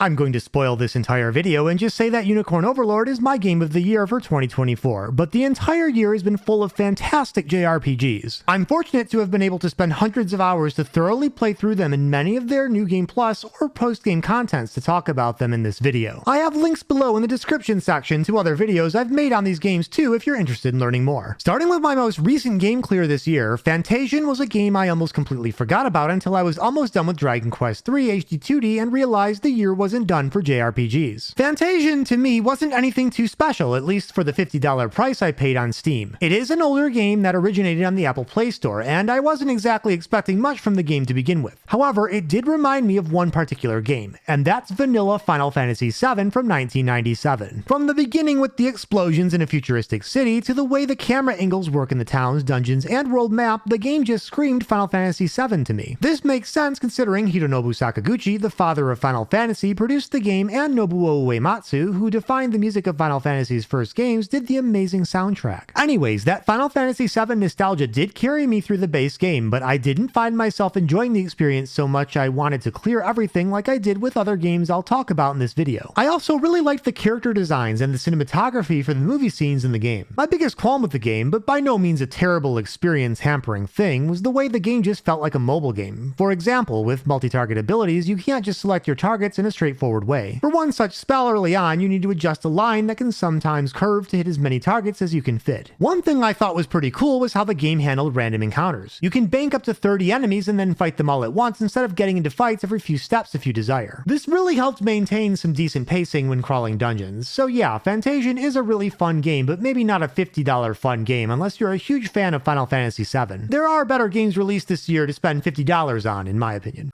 I'm going to spoil this entire video and just say that Unicorn Overlord is my game of the year for 2024, but the entire year has been full of fantastic JRPGs. I'm fortunate to have been able to spend hundreds of hours to thoroughly play through them in many of their New Game Plus or post-game contents to talk about them in this video. I have links below in the description section to other videos I've made on these games too if you're interested in learning more. Starting with my most recent game clear this year, Fantasian was a game I almost completely forgot about until I was almost done with Dragon Quest III HD 2D and realized the year wasn't done for JRPGs. Fantasian to me wasn't anything too special, at least for the $50 price I paid on Steam. It is an older game that originated on the Apple Play Store, and I wasn't exactly expecting much from the game to begin with. However, it did remind me of one particular game, and that's vanilla Final Fantasy VII from 1997. From the beginning with the explosions in a futuristic city to the way the camera angles work in the towns, dungeons, and world map, the game just screamed Final Fantasy VII to me. This makes sense considering Hironobu Sakaguchi, the father of Final Fantasy, produced the game, and Nobuo Uematsu, who defined the music of Final Fantasy's first games, did the amazing soundtrack. Anyways, that Final Fantasy VII nostalgia did carry me through the base game, but I didn't find myself enjoying the experience so much I wanted to clear everything like I did with other games I'll talk about in this video. I also really liked the character designs and the cinematography for the movie scenes in the game. My biggest qualm with the game, but by no means a terrible experience hampering thing, was the way the game just felt like a mobile game. For example, with multi-target abilities, you can't just select your targets in a straightforward way. For one such spell early on, you need to adjust a line that can sometimes curve to hit as many targets as you can fit. One thing I thought was pretty cool was how the game handled random encounters. You can bank up to 30 enemies and then fight them all at once instead of getting into fights every few steps if you desire. This really helped maintain some decent pacing when crawling dungeons. So yeah, Fantasian is a really fun game, but maybe not a $50 fun game unless you're a huge fan of Final Fantasy VII. There are better games released this year to spend $50 on, in my opinion.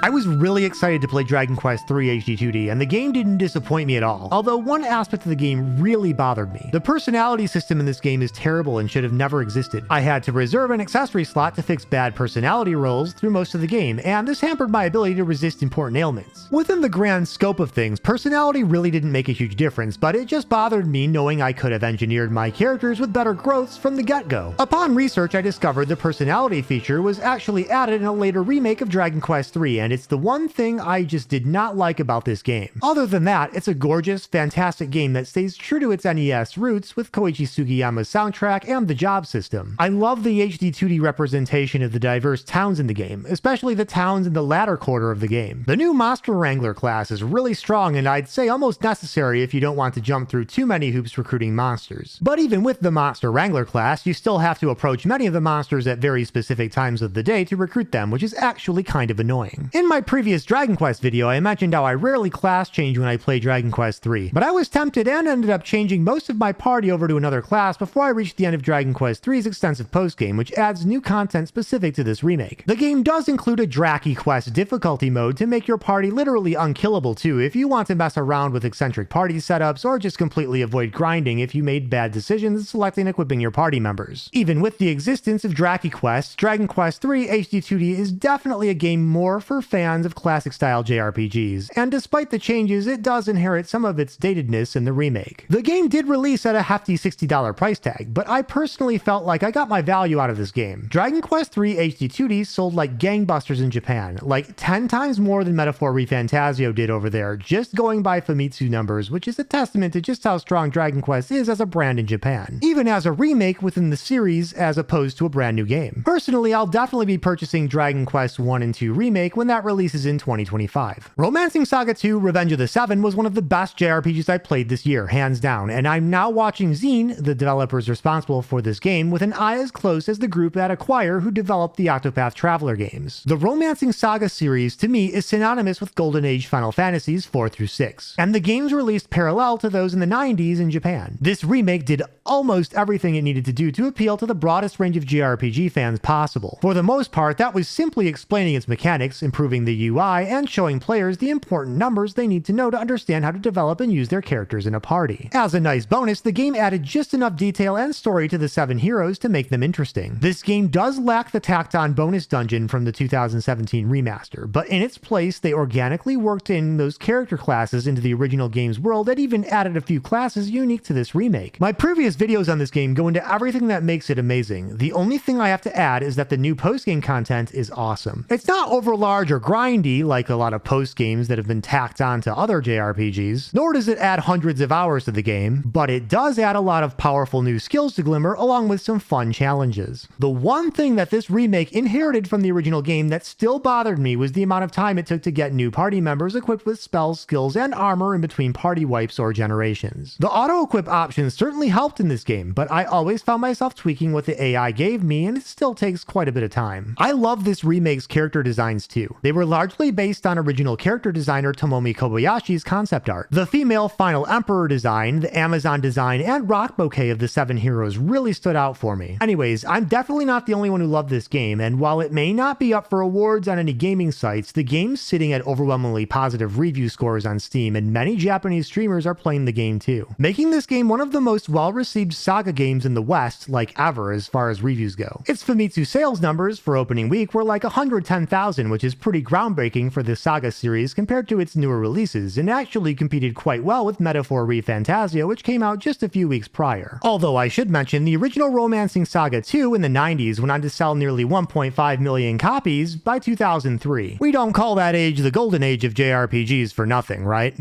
I was really excited to play Dragon Quest III HD 2D, and the game didn't disappoint me at all, although one aspect of the game really bothered me. The personality system in this game is terrible and should have never existed. I had to reserve an accessory slot to fix bad personality rolls through most of the game, and this hampered my ability to resist important ailments. Within the grand scope of things, personality really didn't make a huge difference, but it just bothered me knowing I could have engineered my characters with better growths from the get-go. Upon research, I discovered the personality feature was actually added in a later remake of Dragon Quest III, and it's the one thing I just did not like about this game. Other than that, it's a gorgeous, fantastic game that stays true to its NES roots with Koichi Sugiyama's soundtrack and the job system. I love the HD 2D representation of the diverse towns in the game, especially the towns in the latter quarter of the game. The new Monster Wrangler class is really strong and I'd say almost necessary if you don't want to jump through too many hoops recruiting monsters. But even with the Monster Wrangler class, you still have to approach many of the monsters at very specific times of the day to recruit them, which is actually kind of annoying. In my previous Dragon Quest video, I mentioned how I rarely class change when I play Dragon Quest III, but I was tempted and ended up changing most of my party over to another class before I reached the end of Dragon Quest III's extensive postgame, which adds new content specific to this remake. The game does include a Draki Quest difficulty mode to make your party literally unkillable too if you want to mess around with eccentric party setups or just completely avoid grinding if you made bad decisions selecting and equipping your party members. Even with the existence of Draki Quests, Dragon Quest III HD 2D is definitely a game more for fans of classic-style JRPGs, and despite the changes, it does inherit some of its datedness in the remake. The game did release at a hefty $60 price tag, but I personally felt like I got my value out of this game. Dragon Quest III HD 2D sold like gangbusters in Japan, like 10 times more than Metaphor ReFantazio did over there, just going by Famitsu numbers, which is a testament to just how strong Dragon Quest is as a brand in Japan, even as a remake within the series as opposed to a brand new game. Personally, I'll definitely be purchasing Dragon Quest I and II Remake when that releases in 2025. Romancing Saga 2 Revenge of the Seven was one of the best JRPGs I played this year, hands down, and I'm now watching Zine, the developers responsible for this game, with an eye as close as the group at Acquire who developed the Octopath Traveler games. The Romancing Saga series, to me, is synonymous with Golden Age Final Fantasies 4 through 6, and the games released parallel to those in the 90s in Japan. This remake did almost everything it needed to do to appeal to the broadest range of JRPG fans possible. For the most part, that was simply explaining its mechanics, improving improving the UI and showing players the important numbers they need to know to understand how to develop and use their characters in a party. As a nice bonus, the game added just enough detail and story to the 7 heroes to make them interesting. This game does lack the tacked-on bonus dungeon from the 2017 remaster, but in its place, they organically worked in those character classes into the original game's world and even added a few classes unique to this remake. My previous videos on this game go into everything that makes it amazing. The only thing I have to add is that the new post-game content is awesome. It's not overlarge or grindy like a lot of post-games that have been tacked on to other JRPGs, nor does it add hundreds of hours to the game, but it does add a lot of powerful new skills to Glimmer along with some fun challenges. The one thing that this remake inherited from the original game that still bothered me was the amount of time it took to get new party members equipped with spells, skills, and armor in between party wipes or generations. The auto-equip options certainly helped in this game, but I always found myself tweaking what the AI gave me, and it still takes quite a bit of time. I love this remake's character designs too. They were largely based on original character designer Tomomi Kobayashi's concept art. The female Final Emperor design, the Amazon design, and rock bouquet of the 7 heroes really stood out for me. Anyways, I'm definitely not the only one who loved this game, and while it may not be up for awards on any gaming sites, the game's sitting at overwhelmingly positive review scores on Steam, and many Japanese streamers are playing the game too, making this game one of the most well-received Saga games in the West, like ever as far as reviews go. Its Famitsu sales numbers for opening week were like 110,000, which is pretty groundbreaking for the Saga series compared to its newer releases, and actually competed quite well with Metaphor ReFantazio, which came out just a few weeks prior. Although I should mention, the original Romancing Saga 2 in the 90s went on to sell nearly 1.5 million copies by 2003. We don't call that age the golden age of JRPGs for nothing, right?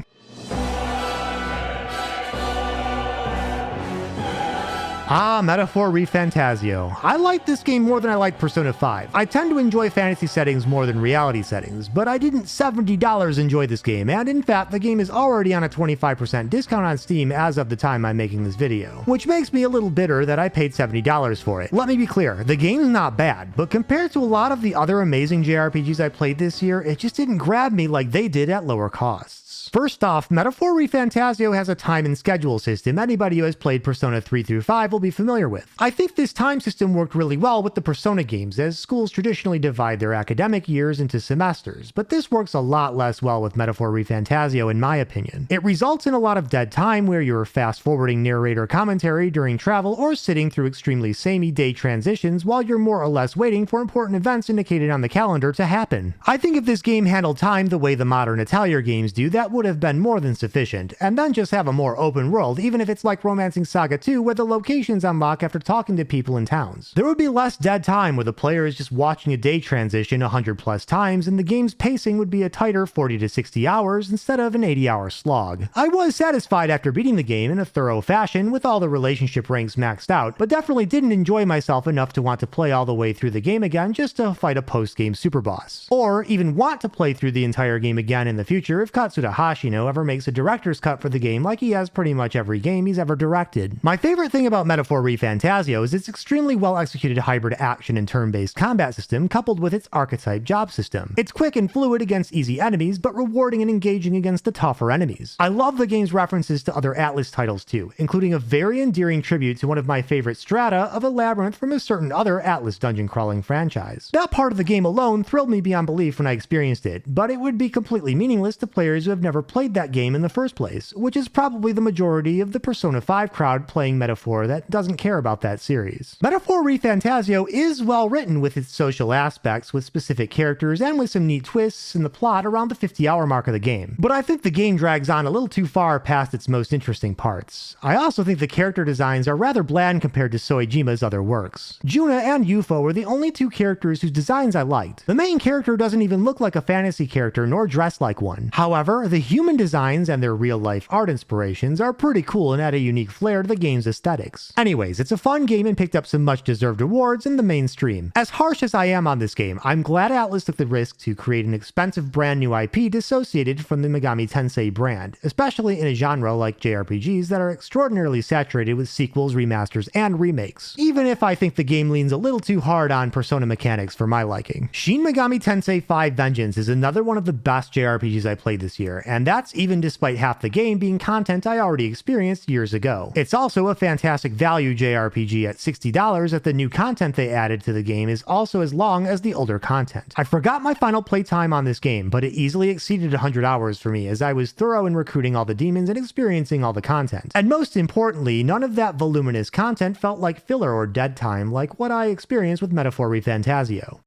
Metaphor ReFantazio. I like this game more than I like Persona 5. I tend to enjoy fantasy settings more than reality settings, but I didn't $70 enjoy this game, and in fact, the game is already on a 25% discount on Steam as of the time I'm making this video, which makes me a little bitter that I paid $70 for it. Let me be clear, the game's not bad, but compared to a lot of the other amazing JRPGs I played this year, it just didn't grab me like they did at lower costs. First off, Metaphor ReFantazio has a time and schedule system anybody who has played Persona 3 through 5 will be familiar with. I think this time system worked really well with the Persona games, as schools traditionally divide their academic years into semesters, but this works a lot less well with Metaphor ReFantazio in my opinion. It results in a lot of dead time where you're fast-forwarding narrator commentary during travel or sitting through extremely samey day transitions while you're more or less waiting for important events indicated on the calendar to happen. I think if this game handled time the way the modern Atelier games do, that would have been more than sufficient, and then just have a more open world, even if it's like Romancing Saga 2 where the locations unlock after talking to people in towns. There would be less dead time where the player is just watching a day transition 100 plus times, and the game's pacing would be a tighter 40 to 60 hours instead of an 80-hour slog. I was satisfied after beating the game in a thorough fashion with all the relationship ranks maxed out, but definitely didn't enjoy myself enough to want to play all the way through the game again just to fight a post-game super boss. Or even want to play through the entire game again in the future if Katsuda Hashino ever makes a director's cut for the game like he has pretty much every game he's ever directed. My favorite thing about Metaphor ReFantazio is its extremely well executed hybrid action and turn-based combat system coupled with its archetype job system. It's quick and fluid against easy enemies, but rewarding and engaging against the tougher enemies. I love the game's references to other Atlus titles too, including a very endearing tribute to one of my favorite strata of a labyrinth from a certain other Atlus dungeon crawling franchise. That part of the game alone thrilled me beyond belief when I experienced it, but it would be completely meaningless to players who have never played that game in the first place, which is probably the majority of the Persona 5 crowd playing Metaphor that doesn't care about that series. Metaphor ReFantazio is well written with its social aspects, with specific characters, and with some neat twists in the plot around the 50-hour mark of the game, but I think the game drags on a little too far past its most interesting parts. I also think the character designs are rather bland compared to Soejima's other works. Juna and Yufo were the only two characters whose designs I liked. The main character doesn't even look like a fantasy character nor dress like one. However, the human designs and their real-life art inspirations are pretty cool and add a unique flair to the game's aesthetics. Anyways, it's a fun game and picked up some much-deserved awards in the mainstream. As harsh as I am on this game, I'm glad Atlus took the risk to create an expensive brand new IP dissociated from the Megami Tensei brand, especially in a genre like JRPGs that are extraordinarily saturated with sequels, remasters, and remakes, even if I think the game leans a little too hard on Persona mechanics for my liking. Shin Megami Tensei 5 Vengeance is another one of the best JRPGs I played this year, and that's even despite half the game being content I already experienced years ago. It's also a fantastic value JRPG at $60 that the new content they added to the game is also as long as the older content. I forgot my final playtime on this game, but it easily exceeded 100 hours for me as I was thorough in recruiting all the demons and experiencing all the content. And most importantly, none of that voluminous content felt like filler or dead time like what I experienced with Metaphor Refantasio.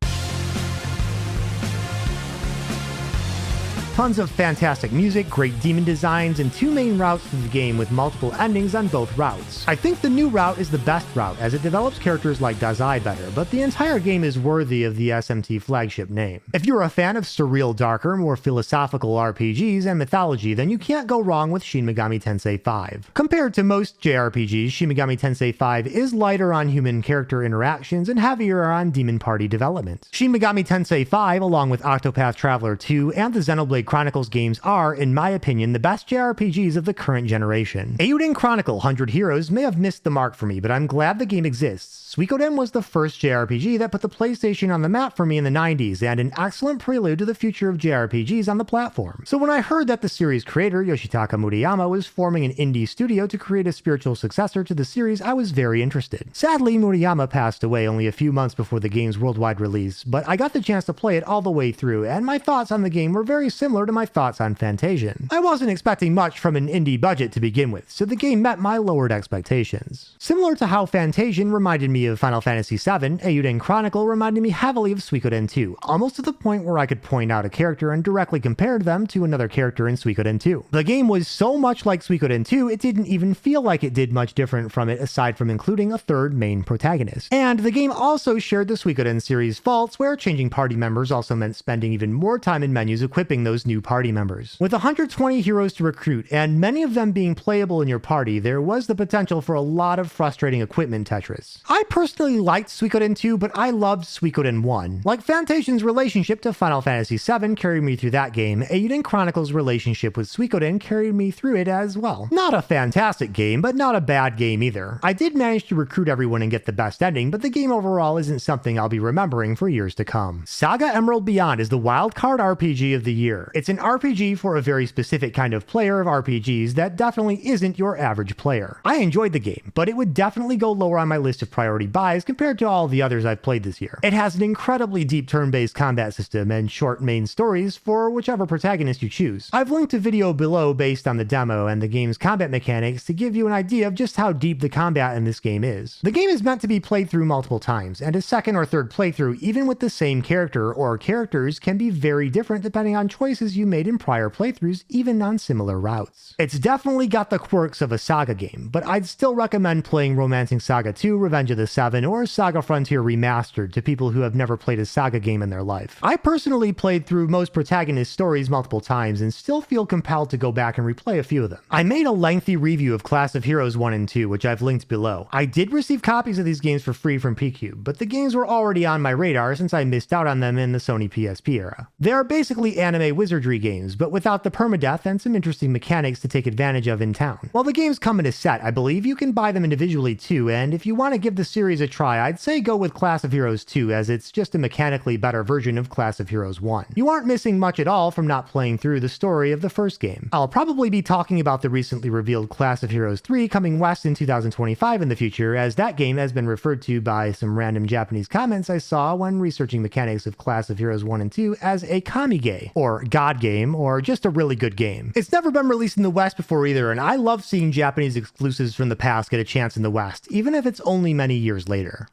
Tons of fantastic music, great demon designs, and 2 main routes through the game with multiple endings on both routes. I think the new route is the best route as it develops characters like Dazai better, but the entire game is worthy of the SMT flagship name. If you're a fan of surreal, darker, more philosophical RPGs and mythology, then you can't go wrong with Shin Megami Tensei 5. Compared to most JRPGs, Shin Megami Tensei 5 is lighter on human character interactions and heavier on demon party development. Shin Megami Tensei 5, along with Octopath Traveler 2 and the Xenoblade Chronicles games are, in my opinion, the best JRPGs of the current generation. Eiyuden Chronicle 100 Heroes may have missed the mark for me, but I'm glad the game exists. Suikoden was the first JRPG that put the PlayStation on the map for me in the 90s, and an excellent prelude to the future of JRPGs on the platform. So when I heard that the series creator, Yoshitaka Murayama, was forming an indie studio to create a spiritual successor to the series, I was very interested. Sadly, Murayama passed away only a few months before the game's worldwide release, but I got the chance to play it all the way through, and my thoughts on the game were very similar to my thoughts on Fantasian. I wasn't expecting much from an indie budget to begin with, so the game met my lowered expectations. Similar to how Fantasian reminded me of Final Fantasy VII, Eiyuden Chronicle reminded me heavily of Suikoden 2, almost to the point where I could point out a character and directly compare them to another character in Suikoden 2. The game was so much like Suikoden 2, it didn't even feel like it did much different from it aside from including a third main protagonist. And the game also shared the Suikoden series faults, where changing party members also meant spending even more time in menus equipping those new party members. With 120 heroes to recruit, and many of them being playable in your party, there was the potential for a lot of frustrating equipment Tetris. I personally liked Suikoden 2, but I loved Suikoden 1. Like Fantasian's relationship to Final Fantasy VII carried me through that game, Eiyuden Chronicle's relationship with Suikoden carried me through it as well. Not a fantastic game, but not a bad game either. I did manage to recruit everyone and get the best ending, but the game overall isn't something I'll be remembering for years to come. Saga Emerald Beyond is the wildcard RPG of the year. It's an RPG for a very specific kind of player of RPGs that definitely isn't your average player. I enjoyed the game, but it would definitely go lower on my list of priority buys compared to all the others I've played this year. It has an incredibly deep turn-based combat system and short main stories for whichever protagonist you choose. I've linked a video below based on the demo and the game's combat mechanics to give you an idea of just how deep the combat in this game is. The game is meant to be played through multiple times, and a second or third playthrough, even with the same character or characters, can be very different depending on choices you made in prior playthroughs, even on similar routes. It's definitely got the quirks of a Saga game, but I'd still recommend playing Romancing Saga 2, Revenge of the Seven, or Saga Frontier Remastered to people who have never played a Saga game in their life. I personally played through most protagonist stories multiple times and still feel compelled to go back and replay a few of them. I made a lengthy review of Class of Heroes 1 and 2, which I've linked below. I did receive copies of these games for free from PQ, but the games were already on my radar since I missed out on them in the Sony PSP era. They are basically anime wizardry games, but without the permadeath and some interesting mechanics to take advantage of in town. While the games come in a set, I believe you can buy them individually too, and if you want to give the series a try, I'd say go with Class of Heroes 2, as it's just a mechanically better version of Class of Heroes 1. You aren't missing much at all from not playing through the story of the first game. I'll probably be talking about the recently revealed Class of Heroes 3 coming west in 2025 in the future, as that game has been referred to by some random Japanese comments I saw when researching mechanics of Class of Heroes 1 and 2 as a kamige, or god game, or just a really good game. It's never been released in the West before either, and I love seeing Japanese exclusives from the past get a chance in the West, even if it's only many years later.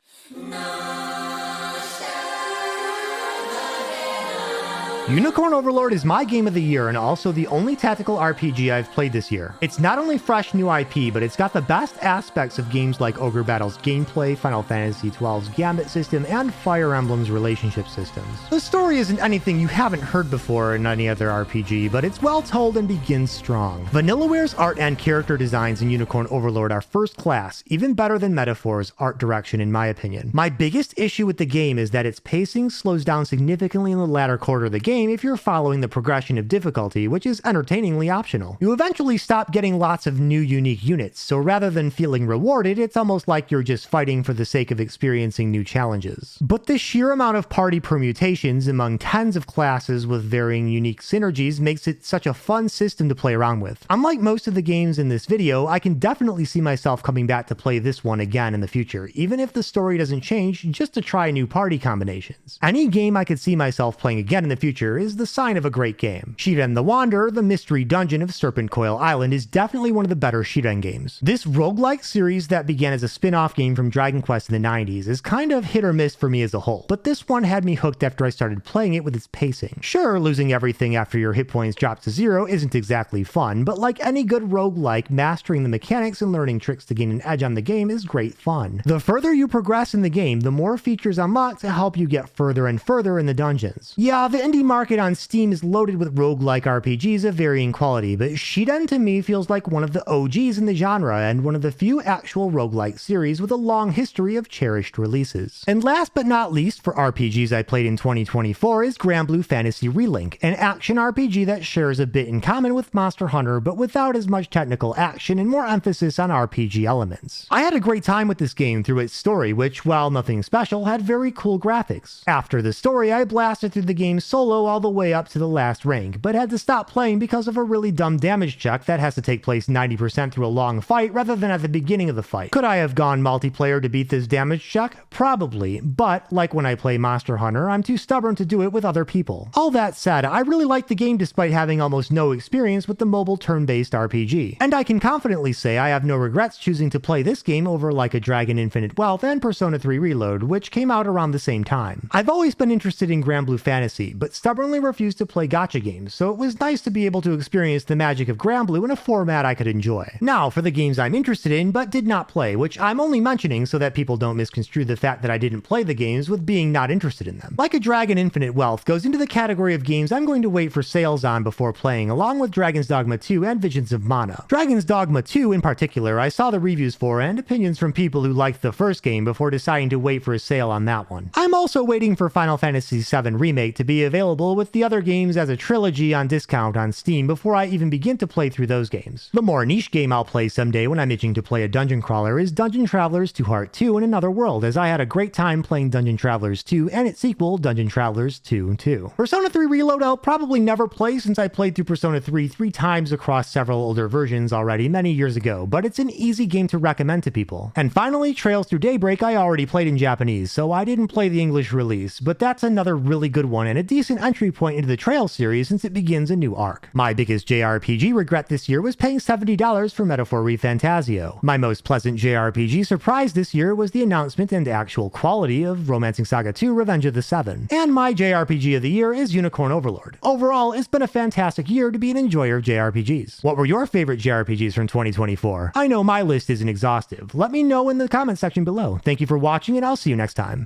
Unicorn Overlord is my game of the year and also the only tactical RPG I've played this year. It's not only fresh new IP, but it's got the best aspects of games like Ogre Battle's gameplay, Final Fantasy XII's Gambit system, and Fire Emblem's relationship systems. The story isn't anything you haven't heard before in any other RPG, but it's well told and begins strong. Vanillaware's art and character designs in Unicorn Overlord are first class, even better than Metaphor's art direction in my opinion. My biggest issue with the game is that its pacing slows down significantly in the latter quarter of the game, game if you're following the progression of difficulty, which is entertainingly optional. You eventually stop getting lots of new unique units, so rather than feeling rewarded, it's almost like you're just fighting for the sake of experiencing new challenges. But the sheer amount of party permutations among tens of classes with varying unique synergies makes it such a fun system to play around with. Unlike most of the games in this video, I can definitely see myself coming back to play this one again in the future, even if the story doesn't change, just to try new party combinations. Any game I could see myself playing again in the future is the sign of a great game. Shiren the Wanderer, the mystery dungeon of Serpent Coil Island, is definitely one of the better Shiren games. This roguelike series that began as a spin-off game from Dragon Quest in the 90s is kind of hit or miss for me as a whole, but this one had me hooked after I started playing it with its pacing. Sure, losing everything after your hit points drop to zero isn't exactly fun, but like any good roguelike, mastering the mechanics and learning tricks to gain an edge on the game is great fun. The further you progress in the game, the more features unlock to help you get further and further in the dungeons. Yeah, the indie market on Steam is loaded with roguelike RPGs of varying quality, but Shiren to me feels like one of the OGs in the genre and one of the few actual roguelike series with a long history of cherished releases. And last but not least, for RPGs I played in 2024 is Granblue Fantasy Relink, an action RPG that shares a bit in common with Monster Hunter but without as much technical action and more emphasis on RPG elements. I had a great time with this game through its story, which, while nothing special, had very cool graphics. After the story, I blasted through the game solo all the way up to the last rank, but had to stop playing because of a really dumb damage check that has to take place 90% through a long fight rather than at the beginning of the fight. Could I have gone multiplayer to beat this damage check? Probably, but like when I play Monster Hunter, I'm too stubborn to do it with other people. All that said, I really liked the game despite having almost no experience with the mobile turn-based RPG, and I can confidently say I have no regrets choosing to play this game over Like a Dragon Infinite Wealth and Persona 3 Reload, which came out around the same time. I've always been interested in Granblue Fantasy, but stubbornly refused to play gacha games, so it was nice to be able to experience the magic of Granblue in a format I could enjoy. Now, for the games I'm interested in but did not play, which I'm only mentioning so that people don't misconstrue the fact that I didn't play the games with being not interested in them. Like a Dragon Infinite Wealth goes into the category of games I'm going to wait for sales on before playing, along with Dragon's Dogma 2 and Visions of Mana. Dragon's Dogma 2 in particular, I saw the reviews for and opinions from people who liked the first game before deciding to wait for a sale on that one. I'm also waiting for Final Fantasy VII Remake to be available with the other games as a trilogy on discount on Steam before I even begin to play through those games. The more niche game I'll play someday when I'm itching to play a dungeon crawler is Dungeon Travelers 2 Heart 2 in Another World, as I had a great time playing Dungeon Travelers 2 and its sequel, Dungeon Travelers 2. Persona 3 Reload I'll probably never play since I played through Persona 3 3 times across several older versions already many years ago, but it's an easy game to recommend to people. And finally, Trails Through Daybreak I already played in Japanese, so I didn't play the English release, but that's another really good one and a decent entry point into the Trails series since it begins a new arc. My biggest JRPG regret this year was paying $70 for Metaphor ReFantazio. My most pleasant JRPG surprise this year was the announcement and actual quality of Romancing Saga 2 Revenge of the Seven. And my JRPG of the year is Unicorn Overlord. Overall, it's been a fantastic year to be an enjoyer of JRPGs. What were your favorite JRPGs from 2024? I know my list isn't exhaustive. Let me know in the comment section below. Thank you for watching and I'll see you next time.